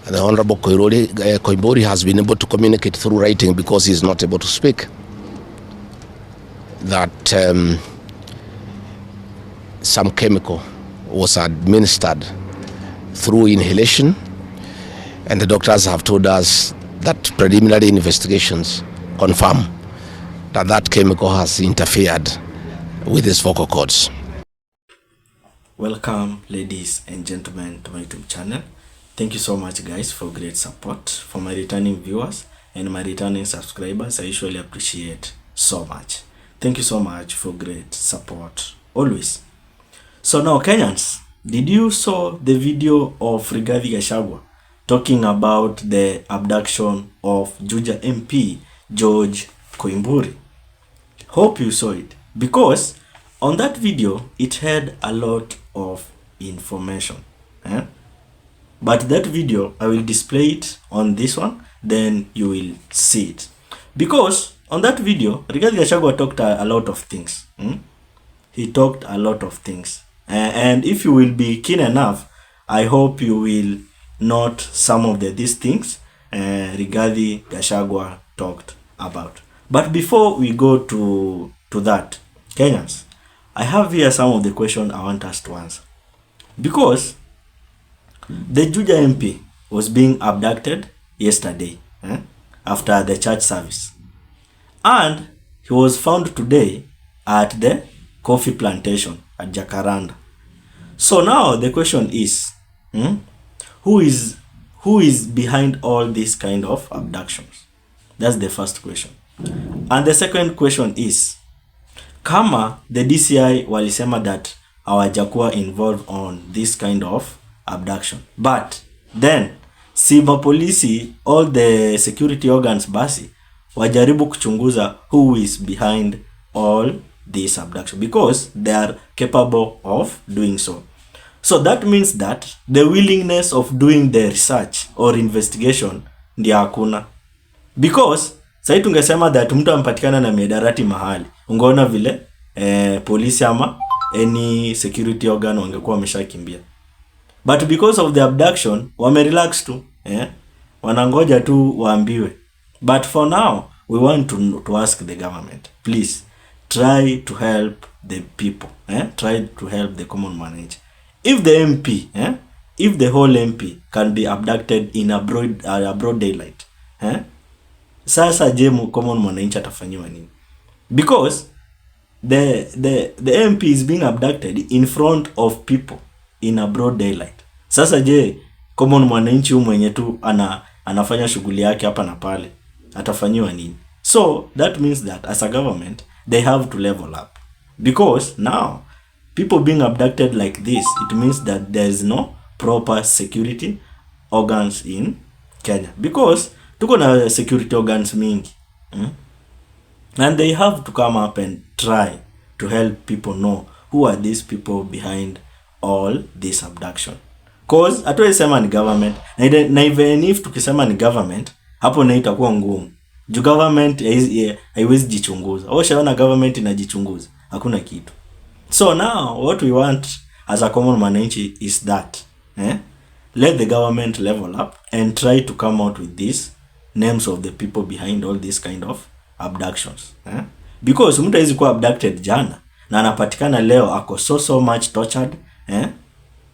The Honorable Koimburi has been able to communicate through writing because he is not able to speak, that some chemical was administered through inhalation, and the doctors have told us that preliminary investigations confirm that that chemical has interfered with his vocal cords. Welcome, ladies and gentlemen, to my YouTube channel. Thank you so much, guys, for great support. For my returning viewers and my returning subscribers, I usually appreciate so much. Thank you so much for great support always. So now, Kenyans, did you saw the video of Rigathi talking about the abduction of Juja MP George Koimburi? Hope you saw it, because on that video it had a lot of information. But that video, I will display it on this one, then you will see it. Because on that video, Rigathi talked a lot of things. He talked a lot of things. And if you will be keen enough, I hope you will note some of these things Rigathi talked about. But before we go to that, Kenyans, I have here some of the questions I want us to answer. Because the Juja MP was being abducted yesterday after the church service. And he was found today at the coffee plantation at Jacaranda. So now the question is, who is behind all these kind of abductions? That's the first question. And the second question is, kama the DCI walisema that hawajakuwa involved on this kind of abduction, but then si mapolisi, all the security organs basi wajaribu kuchunguza who is behind all this abduction, because they are capable of doing so. So that means that the willingness of doing the research or investigation ndio hakuna. Because sasa tungesema that mtu ampatikana na miadarati mahali, ungeona vile polisi ama any security organ wangekuwa wameshakimbia. But because of the abduction, wamerelax tu. Wanangoja tu waambiwe. But for now, we want to ask the government, please, try to help the people. Try to help the common man. If the MP, if the whole MP can be abducted in a broad daylight, sasa je common mwananchi atafanyiwa nini? Because the MP is being abducted in front of people in a broad daylight. Sasa je common mwananchi mwenye tu anafanya shughuli yake hapa na pale atafanyiwa nini? So that means that as a government they have to level up, because now people being abducted like this, it means that there is no proper security organs in Kenya, because tuko na security organs mingi. And they have to come up and try to help people know who are these people behind all this abduction. Cause hatuwezi sema ni government, na even if tukisema ni government, hapo na itakuwa ngumu. Ju government haiwezi jichunguza. Washaona government inajichunguza, hakuna kitu. So now what we want as a common mwananchi is that let the government level up and try to come out with these names of the people behind all these kind of abductions. Because mtu haizi kuwa abducted jana na anapatikana leo ako so much tortured,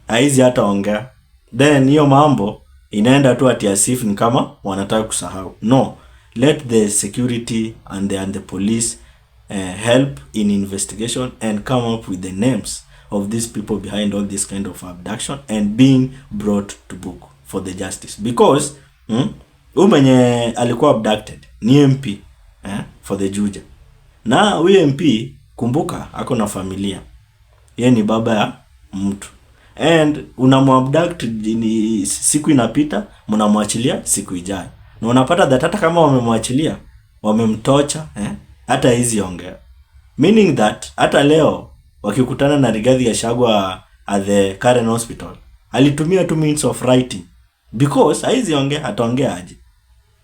haizi hata ongea, then hiyo mambo inaenda tu ati asif ni kama wanataka kusahau. No, let the security and the police help in investigation and come up with the names of these people behind all this kind of abduction and being brought to book for the justice. Because mwenye alikuwa abducted ni MP for the Juja. Na huyo MP kumbuka ako na familia. Yeye ni baba ya mtu. And unamwabduct siku inapita, mnamwachilia siku ijayo. Na unapata that hata kama wamemwachilia, wamemtocha, hata hizi ongea. Meaning that hata leo wakikutana na Rigathi at the Karen Hospital, alitumia 2 minutes of writing, because hizi ongea ataongea aje.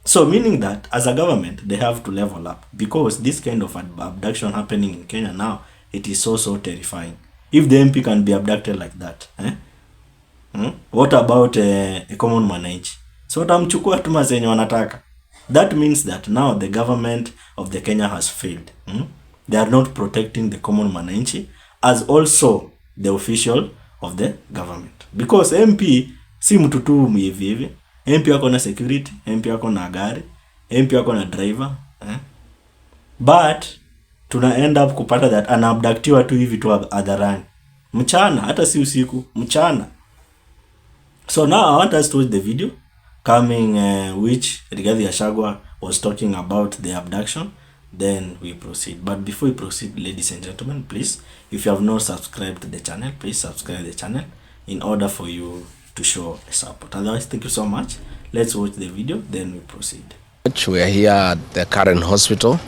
So meaning that as a government they have to level up, because this kind of abduction happening in Kenya now, it is so terrifying. If the MP can be abducted like that, what about a common mwananchi? So watamchukua tu mazenye wanataka. That means that now the government of the Kenya has failed. They are not protecting the common mananchi as also the official of the government. Because MP si mtu tu hivi hivi. MP wako na security, MP wako na gari, MP wako na driver, But tuna end up kupata that anaabductiwa tu hivi tu hadharani. Mchana, hata si usiku, mchana. So now I want us to watch the video coming which Rigathi Gachagua was talking about the abduction. Then we proceed. But before we proceed, ladies and gentlemen, please, if you have not subscribed to the channel, please subscribe to the channel in order for you to show support. Otherwise, thank you so much. Let's watch the video, then we proceed. We are here at the current hospital.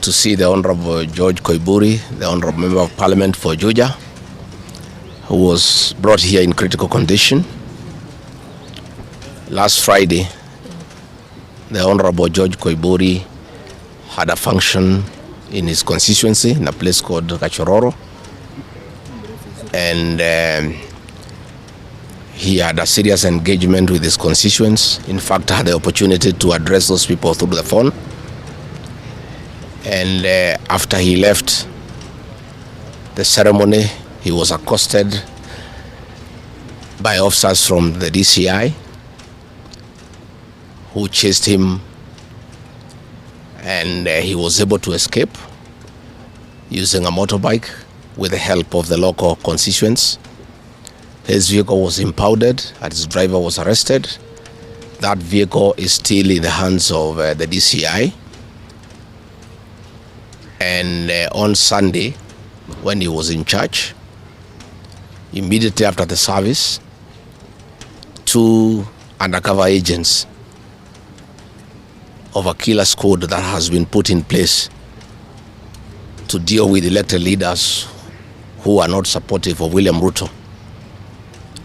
To see the Honorable George Koiburi, the Honorable Member of Parliament for Juja, who was brought here in critical condition. Last Friday, the Honorable George Koiburi had a function in his constituency in a place called Kachororo, and he had a serious engagement with his constituents. In fact, I had the opportunity to address those people through the phone. And after he left the ceremony, he was accosted by officers from the DCI who chased him, and he was able to escape using a motorbike with the help of the local constituents. His vehicle was impounded and his driver was arrested. That vehicle is still in the hands of the DCI. And on Sunday, when he was in church, immediately after the service, 2 undercover agents of a killer squad that has been put in place to deal with elected leaders who are not supportive of William Ruto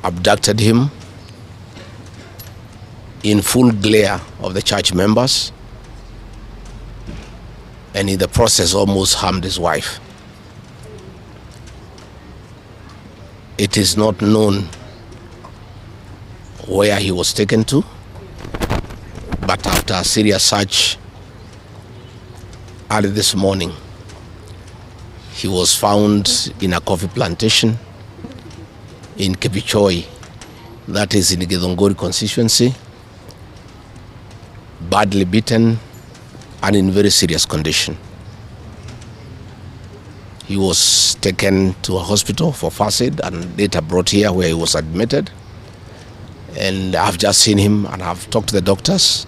abducted him in full glare of the church members, and in the process almost harmed his wife. It is not known where he was taken to, but after a serious search early this morning, he was found in a coffee plantation in Kepichoi, that is in the Githunguri constituency, badly beaten and in very serious condition. He was taken to a hospital for first aid and later brought here where he was admitted. And I've just seen him and I've talked to the doctors,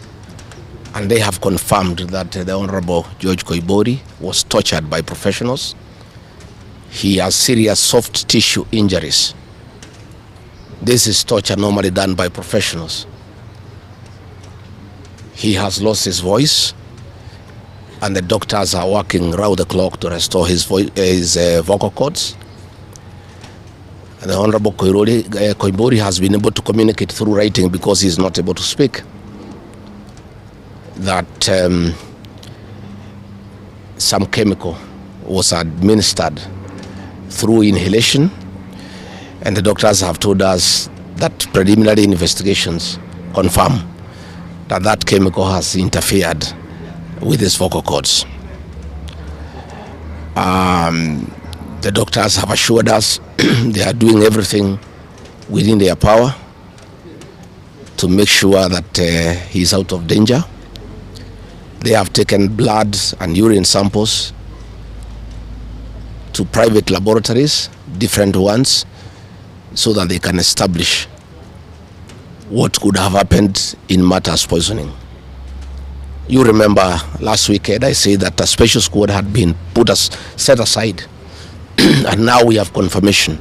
and they have confirmed that the Honorable George Koiburi was tortured by professionals. He has serious soft tissue injuries. This is torture normally done by professionals. He has lost his voice, and the doctors are working round the clock to restore his vocal cords. And the Honorable Koiburi has been able to communicate through writing because he is not able to speak. That some chemical was administered through inhalation, and the doctors have told us that preliminary investigations confirm that that chemical has interfered with his vocal cords. The doctors have assured us they are doing everything within their power to make sure that he is out of danger. They have taken blood and urine samples to private laboratories, different ones, so that they can establish what could have happened in matters poisoning. You remember last weekend I said that a special squad had been set aside, and now we have confirmation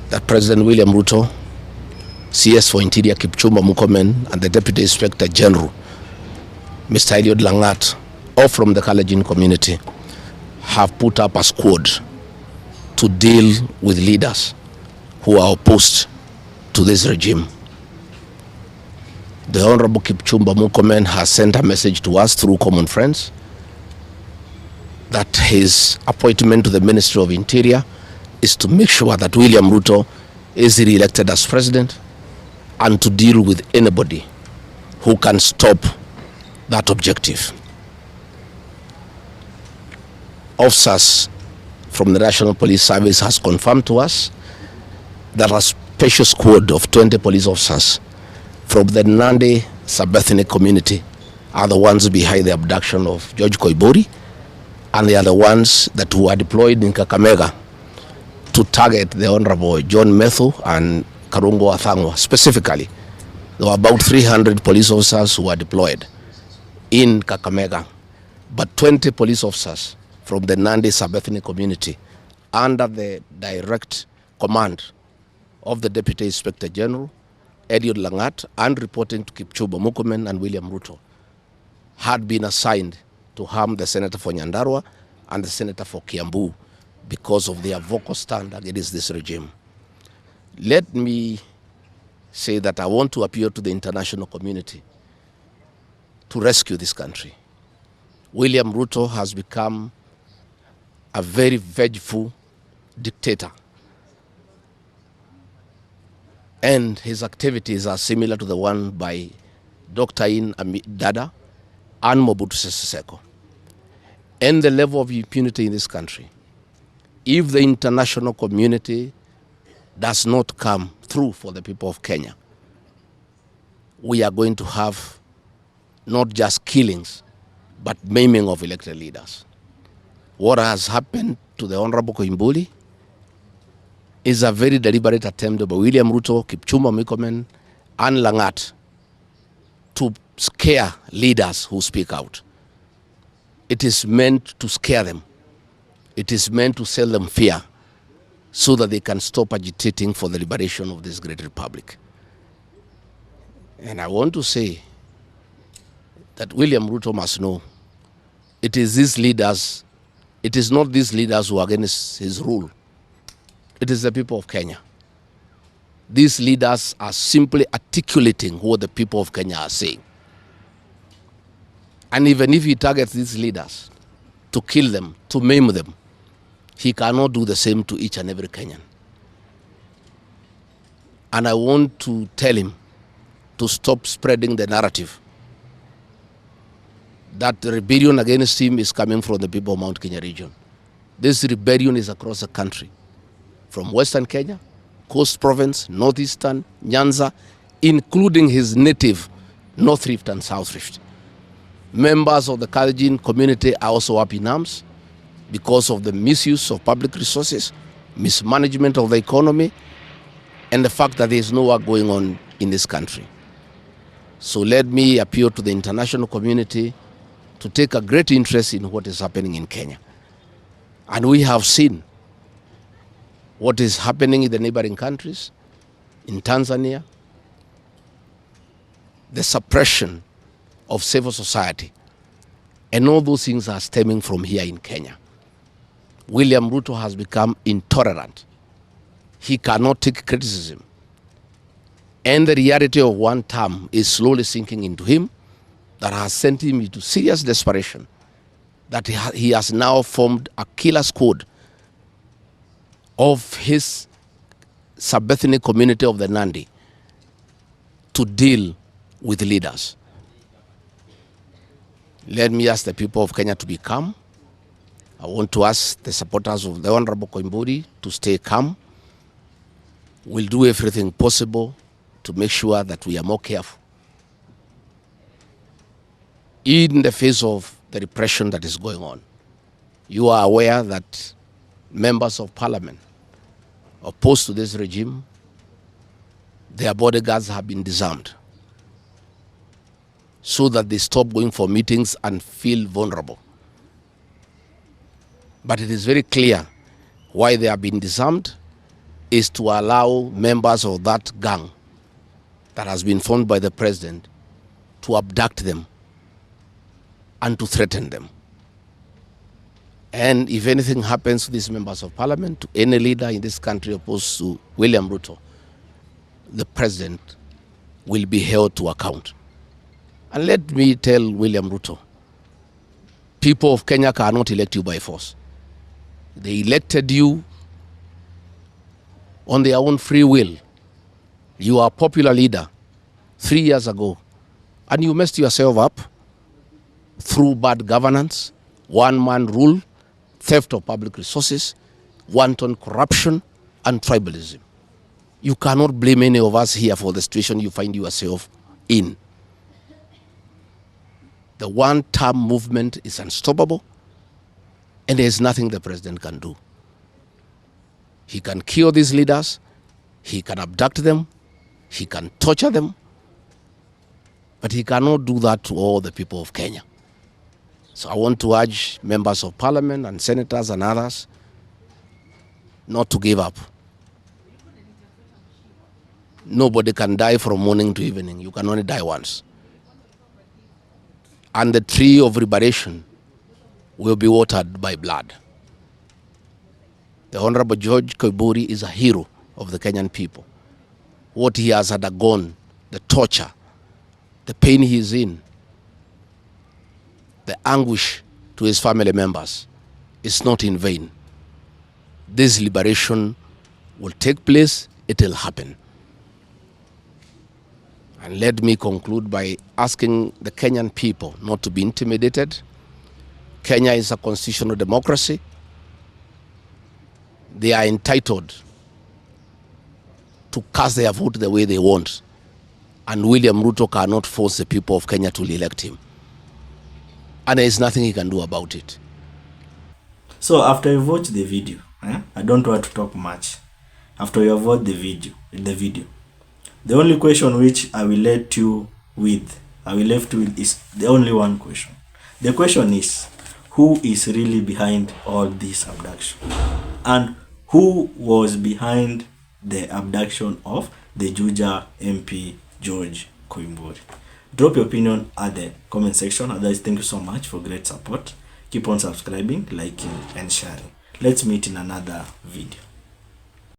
that President William Ruto, CS for Interior Kipchumba Murkomen, and the Deputy Inspector General, Mr. Eliud Langat, all from the Kalenjin community, have put up a squad to deal with leaders who are opposed to this regime. The Honorable Kipchumba Murkomen has sent a message to us through common friends that his appointment to the Ministry of Interior is to make sure that William Ruto is re-elected as president and to deal with anybody who can stop that objective. Officers from the National Police Service has confirmed to us that a special squad of 20 police officers from the Nandi sub-ethnic community are the ones behind the abduction of George Koibori, and they are the ones that were deployed in Kakamega to target the Honorable John Methu and Karungo Athangwa. Specifically, there were about 300 police officers who were deployed in Kakamega, but 20 police officers from the Nandi sub-ethnic community under the direct command of the Deputy Inspector General, Eliud Langat, and reporting to Kipchumba Murkomen and William Ruto, had been assigned to harm the Senator for Nyandarua and the Senator for Kiambu because of their vocal stand against this regime. Let me say that I want to appeal to the international community to rescue this country. William Ruto has become a very vengeful dictator, and his activities are similar to the one by Dr. In Dada and Mobutu Sese Seko. And the level of impunity in this country, if the international community does not come through for the people of Kenya, we are going to have not just killings, but maiming of elected leaders. What has happened to the Honorable Koimburi is a very deliberate attempt by William Ruto, Kipchumba Murkomen, and Langat to scare leaders who speak out. It is meant to scare them. It is meant to sell them fear so that they can stop agitating for the liberation of this great republic. And I want to say that William Ruto must know it is these leaders, it is not these leaders who are against his rule. It is the people of Kenya. These leaders are simply articulating what the people of Kenya are saying. And even if he targets these leaders to kill them, to maim them, he cannot do the same to each and every Kenyan. And I want to tell him to stop spreading the narrative that the rebellion against him is coming from the people of Mount Kenya region. This rebellion is across the country, from Western Kenya, Coast Province, Northeastern, Nyanza, including his native North Rift and South Rift. Members of the Kalenjin community are also up in arms because of the misuse of public resources, mismanagement of the economy, and the fact that there is no work going on in this country. So let me appeal to the international community to take a great interest in what is happening in Kenya. And we have seen what is happening in the neighboring countries, in Tanzania, the suppression of civil society. And all those things are stemming from here in Kenya. William Ruto has become intolerant. He cannot take criticism. And the reality of one term is slowly sinking into him, that has sent him into serious desperation, that he has now formed a killer squad of his sub-ethnic community of the Nandi to deal with leaders. Let me ask the people of Kenya to be calm. I want to ask the supporters of the Honorable Koimburi to stay calm. We'll do everything possible to make sure that we are more careful in the face of the repression that is going on. You are aware that members of parliament opposed to this regime, their bodyguards have been disarmed so that they stop going for meetings and feel vulnerable. But it is very clear why they have been disarmed is to allow members of that gang that has been formed by the president to abduct them and to threaten them. And if anything happens to these members of parliament, to any leader in this country opposed to William Ruto, the president will be held to account. And let me tell William Ruto, people of Kenya cannot elect you by force. They elected you on their own free will. You are a popular leader 3 years ago, and you messed yourself up through bad governance, one-man rule, theft of public resources, wanton corruption, and tribalism. You cannot blame any of us here for the situation you find yourself in. The one-term movement is unstoppable, and there is nothing the president can do. He can kill these leaders, he can abduct them, he can torture them, but he cannot do that to all the people of Kenya. So I want to urge members of parliament and senators and others not to give up. Nobody can die from morning to evening. You can only die once. And the tree of liberation will be watered by blood. The Honorable George Koiburi is a hero of the Kenyan people. What he has undergone, the torture, the pain he is in, the anguish to his family members is not in vain. This liberation will take place, it will happen. And let me conclude by asking the Kenyan people not to be intimidated. Kenya is a constitutional democracy. They are entitled to cast their vote the way they want. And William Ruto cannot force the people of Kenya to elect him. And there is nothing he can do about it. So after you watch the video, I don't want to talk much. After you have watched the video, the only question which I will left you with is the only one question. The question is, who is really behind all this abduction? And who was behind the abduction of the Juja MP George Koimburi? Drop your opinion at the comment section. Otherwise, thank you so much for great support. Keep on subscribing, liking, and sharing. Let's meet in another video.